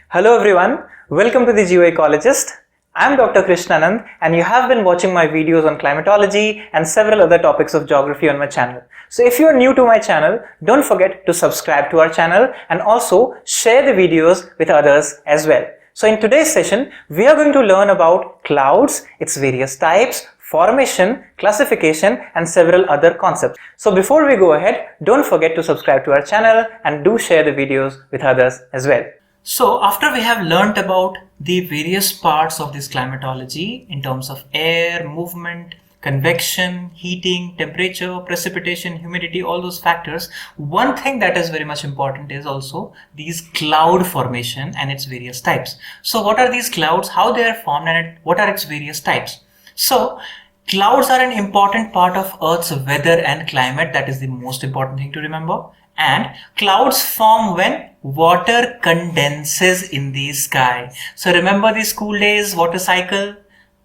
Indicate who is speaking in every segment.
Speaker 1: Hello everyone, welcome to the Geoecologist. I am Dr. Krishnanand and you have been watching my videos on climatology and several other topics of geography on my channel. So if you are new to my channel, don't forget to subscribe to our channel and also share the videos with others as well. So in today's session, we are going to learn about clouds, its various types, formation, classification and several other concepts. So before we go ahead, don't forget to subscribe to our channel and do share the videos with others as well. So after we have learnt about the various parts of this climatology in terms of air, movement, convection, heating, temperature, precipitation, humidity, all those factors, one thing that is very much important is also these cloud formation and its various types. So what are these clouds, how they are formed and what are its various types? So clouds are an important part of Earth's weather and climate. That is the most important thing to remember. And clouds form when water condenses in the sky. So remember the school days water cycle?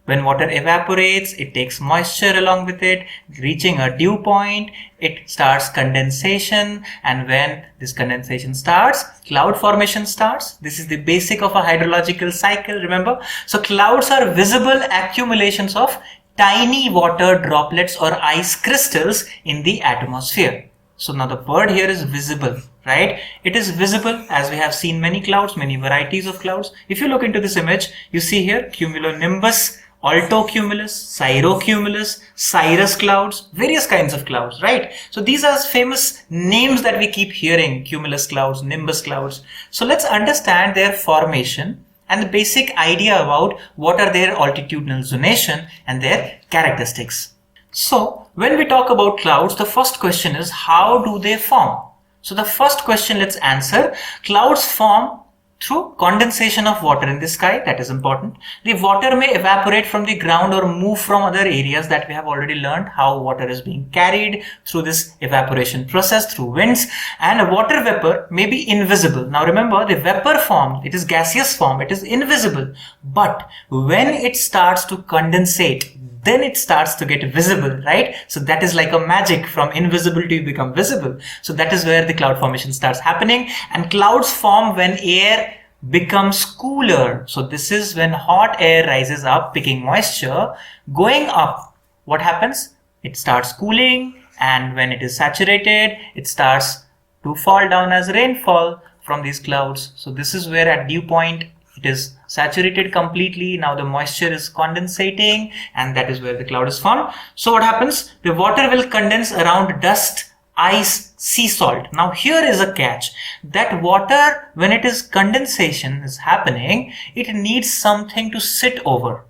Speaker 1: When water evaporates, it takes moisture along with it, reaching a dew point, it starts condensation, and when this condensation starts, cloud formation starts. This is the basic of a hydrological cycle, remember? So clouds are visible accumulations of tiny water droplets or ice crystals in the atmosphere. So now the word here is visible, right? It is visible as we have seen many clouds, many varieties of clouds. If you look into this image, you see here cumulonimbus, altocumulus, cirrocumulus, cirrus clouds, various kinds of clouds, right? So these are famous names that we keep hearing, cumulus clouds, nimbus clouds. So let's understand their formation and the basic idea about what are their altitudinal zonation and their characteristics. So when we talk about clouds, the first question is how do they form? So the first question let's answer. Clouds form through condensation of water in the sky, that is important. The water may evaporate from the ground or move from other areas that we have already learned how water is being carried through this evaporation process through winds, and water vapor may be invisible. Now remember, the vapor form, it is gaseous form, it is invisible, but when it starts to condensate, then it starts to get visible, right? So that is like a magic, from invisible to become visible. So that is where the cloud formation starts happening, and clouds form when air becomes cooler. So this is when hot air rises up, picking moisture, going up. What happens? It starts cooling, and when it is saturated, it starts to fall down as rainfall from these clouds. So this is where at dew point, it is saturated completely. Now the moisture is condensating, and that is where the cloud is formed. So what happens? The water will condense around dust, ice, sea salt. Now here is a catch. That water, when it is condensation is happening, it needs something to sit over.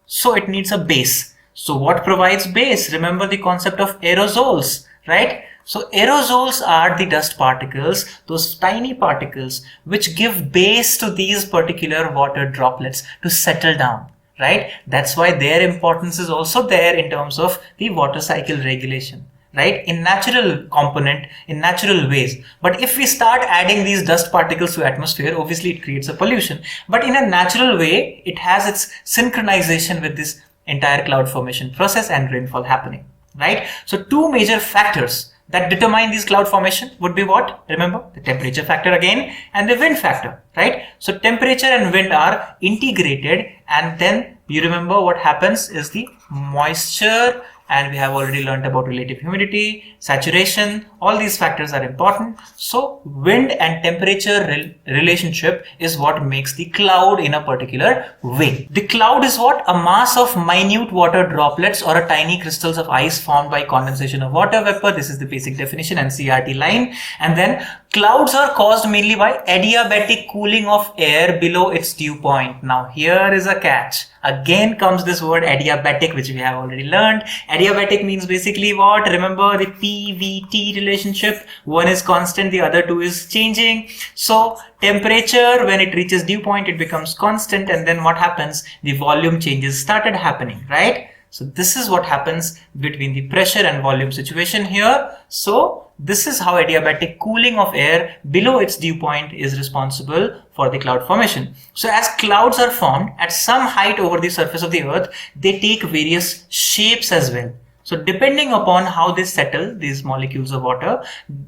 Speaker 1: So it needs a base. So what provides base? Remember the concept of aerosols, right? So aerosols are the dust particles, those tiny particles which give base to these particular water droplets to settle down, right? That's why their importance is also there in terms of the water cycle regulation, right? In natural component, in natural ways. But if we start adding these dust particles to atmosphere, obviously it creates a pollution. But in a natural way, it has its synchronization with this entire cloud formation process and rainfall happening, right? So two major factors that determine this cloud formation would be what? Remember, the temperature factor again and the wind factor, right? So temperature and wind are integrated, and then you remember what happens is the moisture, and we have already learned about relative humidity, saturation, all these factors are important. So wind and temperature relationship is what makes the cloud in a particular way. The cloud is what? A mass of minute water droplets or a tiny crystals of ice formed by condensation of water vapor. This is the basic definition and CRT line. And then clouds are caused mainly by adiabatic cooling of air below its dew point. Now here is a catch. Again comes this word adiabatic, which we have already learned. Adiabatic means basically what? Remember the PVT relationship. One is constant, the other two is changing. So temperature, when it reaches dew point, it becomes constant, and then what happens? The volume changes started happening, right? So this is what happens between the pressure and volume situation here. So this is how adiabatic cooling of air below its dew point is responsible for the cloud formation. So as clouds are formed at some height over the surface of the earth, they take various shapes as well. So depending upon how they settle, these molecules of water,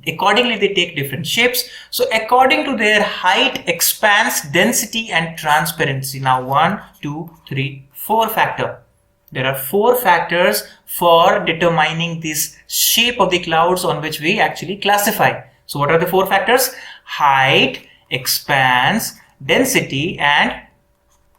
Speaker 1: accordingly they take different shapes. So according to their height, expanse, density and transparency. Now 1, 2, 3, 4 factor. There are 4 factors for determining this shape of the clouds on which we actually classify. So what are the 4 factors? Height, expanse, density and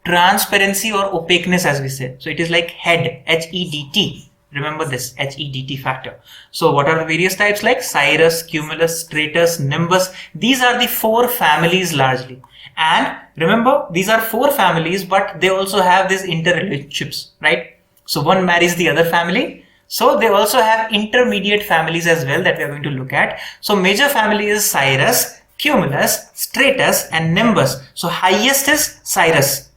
Speaker 1: transparency or opaqueness, as we said. So it is like HED, H-E-D-T. Remember this HEDT factor. So what are the various types like cirrus, cumulus, stratus, nimbus? These are the 4 families largely. And remember, these are 4 families, but they also have these interrelationships, right? So one marries the other family. So they also have intermediate families as well that we are going to look at. So major family is cirrus, cumulus, stratus and nimbus. So highest is cirrus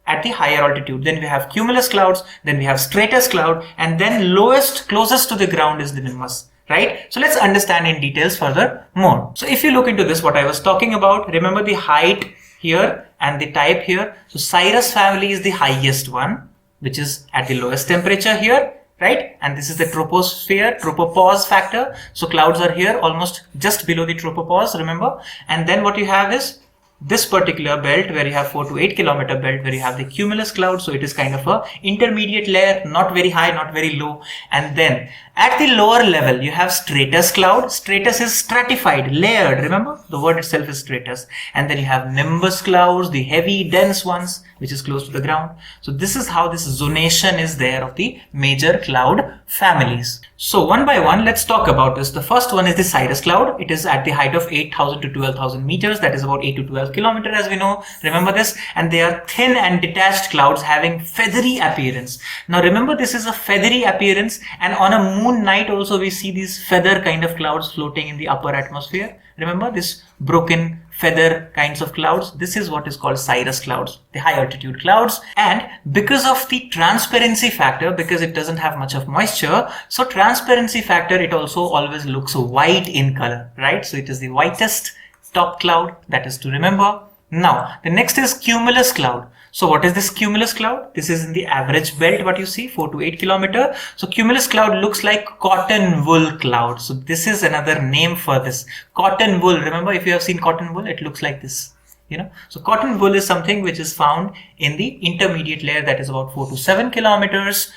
Speaker 1: at the higher altitude. Then we have cumulus clouds, then we have stratus cloud, and then lowest, closest to the ground is the nimbus, right? So let's understand in details further more. So if you look into this, what I was talking about, remember the height here and the type here. So cirrus family is the highest one, which is at the lowest temperature here, right? And this is the troposphere, tropopause factor. So clouds are here almost just below the tropopause, remember? And then what you have is this particular belt where you have 4 to 8 kilometer belt where you have the cumulus cloud. So it is kind of a intermediate layer, not very high, not very low. And then at the lower level, you have stratus cloud. Stratus is stratified, layered. Remember, the word itself is stratus. And then you have nimbus clouds, the heavy, dense ones, which is close to the ground. So this is how this zonation is there of the major cloud families. So one by one, let's talk about this. The first one is the cirrus cloud. It is at the height of 8,000 to 12,000 meters. That is about 8 to 12 kilometers, as we know. Remember this. And they are thin and detached clouds having feathery appearance. Now remember, this is a feathery appearance, and on a moon night also we see these feather kind of clouds floating in the upper atmosphere. Remember this broken feather kinds of clouds? This is what is called cirrus clouds, the high altitude clouds. And because of the transparency factor, because it doesn't have much of moisture, so transparency factor, it also always looks white in color, right? So it is the whitest top cloud, that is to remember. Now the next is cumulus cloud. So what is this cumulus cloud? This is in the average belt, what you see, 4 to 8 kilometer. So cumulus cloud looks like cotton wool cloud. So this is another name for this. Cotton wool. Remember, if you have seen cotton wool, it looks like this. You know, so cotton wool is something which is found in the intermediate layer, that is about 4 to 7 kilometers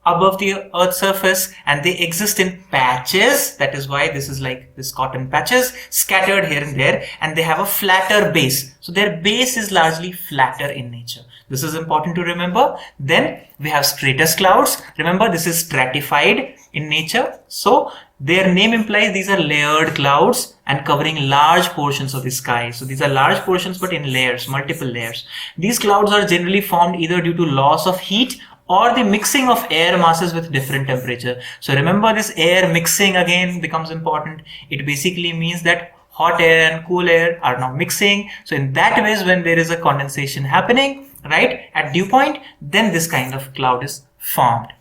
Speaker 1: above the Earth's surface, and they exist in patches. That is why this is like this cotton patches scattered here and there, and they have a flatter base. So their base is largely flatter in nature. This is important to remember. Then we have stratus clouds. Remember, this is stratified in nature. So their name implies these are layered clouds and covering large portions of the sky. So these are large portions but in layers, multiple layers. These clouds are generally formed either due to loss of heat or the mixing of air masses with different temperature. So remember, this air mixing again becomes important. It basically means that hot air and cool air are now mixing. So in that ways, when there is a condensation happening, right, at dew point, then this kind of cloud is formed.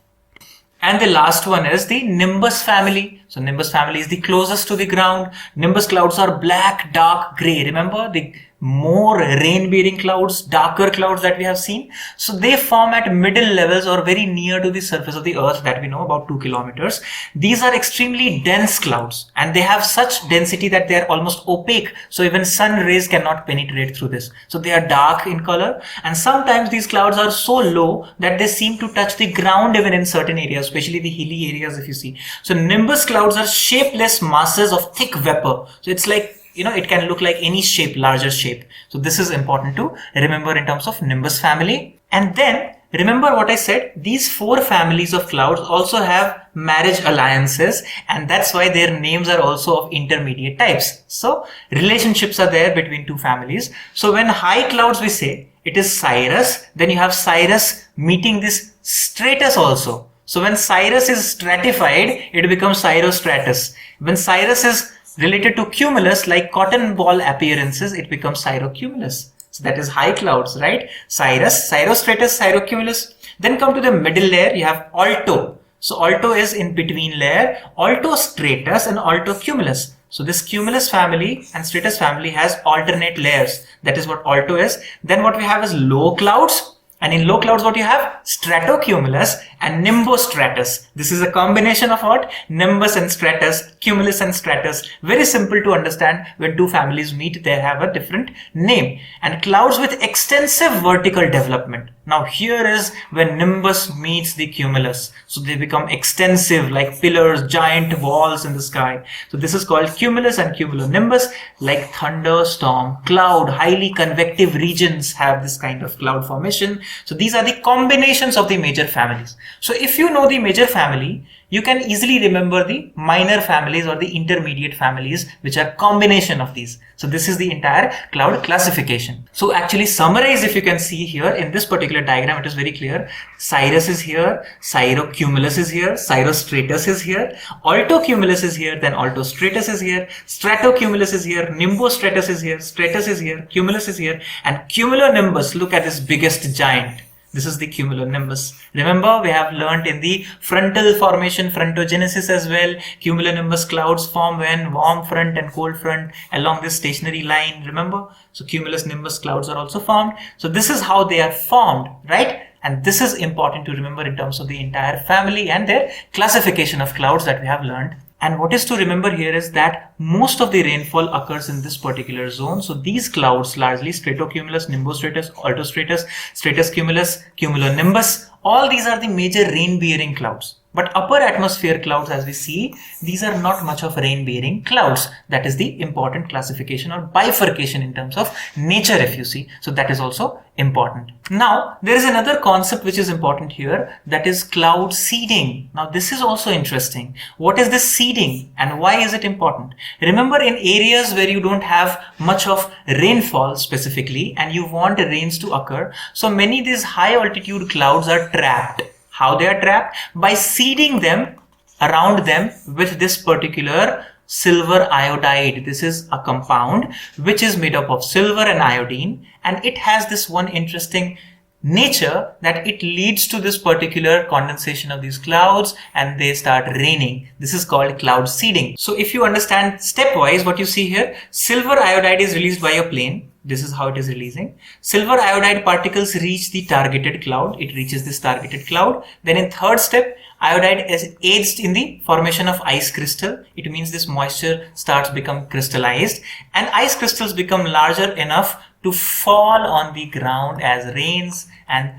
Speaker 1: And the last one is the nimbus family. So nimbus family is the closest to the ground. Nimbus clouds are black, dark, gray. Remember the more rain-bearing clouds, darker clouds that we have seen. So they form at middle levels or very near to the surface of the Earth, that we know, about 2 kilometers. These are extremely dense clouds, and they have such density that they are almost opaque. So even sun rays cannot penetrate through this. So they are dark in color, and sometimes these clouds are so low that they seem to touch the ground even in certain areas, especially the hilly areas if you see. So nimbus clouds are shapeless masses of thick vapor. So it's like, you know, it can look like any shape, larger shape. So this is important to remember in terms of nimbus family. And then remember what I said, these 4 families of clouds also have marriage alliances, and that's why their names are also of intermediate types. So relationships are there between 2 families. So when high clouds we say it is cirrus, then you have cirrus meeting this stratus also. So when cirrus is stratified, it becomes cirrostratus. When cirrus is related to cumulus, like cotton ball appearances, it becomes cirrocumulus. So that is high clouds, right? Cirrus, cirrostratus, cirrocumulus. Then come to the middle layer, you have alto. So alto is in between layer, altostratus and altocumulus. So this cumulus family and stratus family has alternate layers. That is what alto is. Then what we have is low clouds. And in low clouds, what you have? Stratocumulus and nimbostratus. This is a combination of what? Nimbus and stratus, cumulus and stratus. Very simple to understand. When two families meet, they have a different name. And clouds with extensive vertical development. Now here is when nimbus meets the cumulus. So they become extensive, like pillars, giant walls in the sky. So this is called cumulus and cumulonimbus. Like thunderstorm, cloud, highly convective regions have this kind of cloud formation. So these are the combinations of the major families. So if you know the major family, you can easily remember the minor families or the intermediate families, which are combination of these. So this is the entire cloud classification. So actually summarize, if you can see here in this particular diagram, it is very clear. Cirrus is here, cirrocumulus is here, cirrostratus is here, altocumulus is here, then altostratus is here, stratocumulus is here, nimbostratus is here, stratus is here, cumulus is here, and cumulonimbus. Look at this biggest giant. This is the cumulonimbus. Remember, we have learnt in the frontal formation, frontogenesis as well. Cumulonimbus clouds form when warm front and cold front along this stationary line. Remember? So cumulus nimbus clouds are also formed. So this is how they are formed, right? And this is important to remember in terms of the entire family and their classification of clouds that we have learned. And what is to remember here is that most of the rainfall occurs in this particular zone. So these clouds, largely stratocumulus, nimbostratus, altostratus, stratuscumulus, cumulonimbus, all these are the major rain-bearing clouds. But upper atmosphere clouds, as we see, these are not much of rain-bearing clouds. That is the important classification or bifurcation in terms of nature, if you see. So that is also important. Now, there is another concept which is important here, that is cloud seeding. Now, this is also interesting. What is this seeding and why is it important? Remember, in areas where you don't have much of rainfall specifically and you want rains to occur, so many of these high altitude clouds are trapped. How they are trapped? By seeding them around them with this particular silver iodide. This is a compound which is made up of silver and iodine, and it has this one interesting nature that it leads to this particular condensation of these clouds and they start raining. This is called cloud seeding. So if you understand stepwise what you see here, silver iodide is released by a plane. This is how it is releasing. Silver iodide particles reach the targeted cloud. It reaches this targeted cloud. Then in third step, iodide is aids in the formation of ice crystal. It means this moisture starts become crystallized and ice crystals become larger enough to fall on the ground as rains, and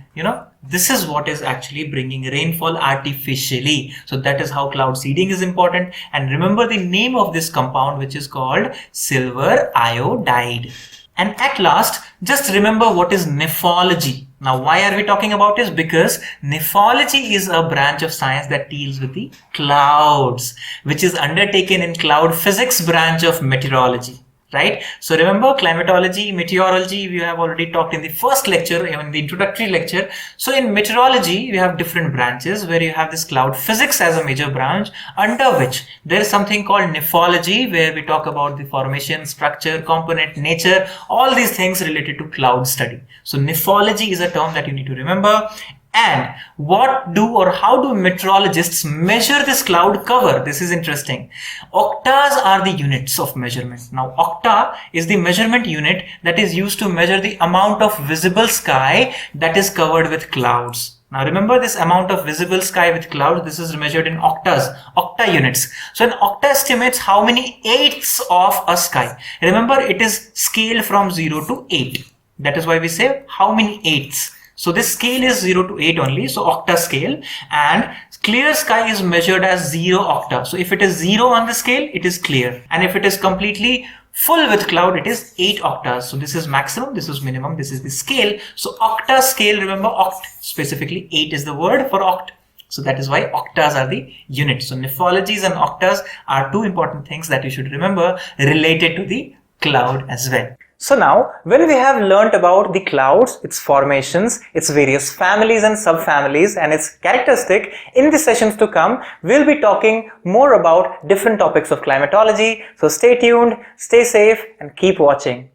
Speaker 1: this is what is actually bringing rainfall artificially. So that is how cloud seeding is important. And remember the name of this compound, which is called silver iodide. And at last, just remember what is nephology. Now, why are we talking about this? Because nephology is a branch of science that deals with the clouds, which is undertaken in cloud physics branch of meteorology. Right? So remember, climatology, meteorology, we have already talked in the first lecture, in the introductory lecture. So in meteorology, we have different branches where you have this cloud physics as a major branch, under which there is something called nephology, where we talk about the formation, structure, component, nature, all these things related to cloud study. So nephology is a term that you need to remember. And what do or how do meteorologists measure this cloud cover? This is interesting. Octas are the units of measurement. Now, octa is the measurement unit that is used to measure the amount of visible sky that is covered with clouds. Now, remember this amount of visible sky with clouds, this is measured in octas, octa units. So, an octa estimates how many eighths of a sky. Remember, it is scaled from 0 to 8. That is why we say how many eighths. So this scale is 0 to 8 only, so octa scale, and clear sky is measured as 0 octa. So if it is 0 on the scale, it is clear. And if it is completely full with cloud, it is 8 octas. So this is maximum, this is minimum, this is the scale. So octa scale, remember oct, specifically 8 is the word for oct. So that is why octas are the units. So nephologies and octas are two important things that you should remember related to the cloud as well. So now, when we have learnt about the clouds, its formations, its various families and subfamilies and its characteristic, in the sessions to come, we'll be talking more about different topics of climatology. So stay tuned, stay safe and keep watching.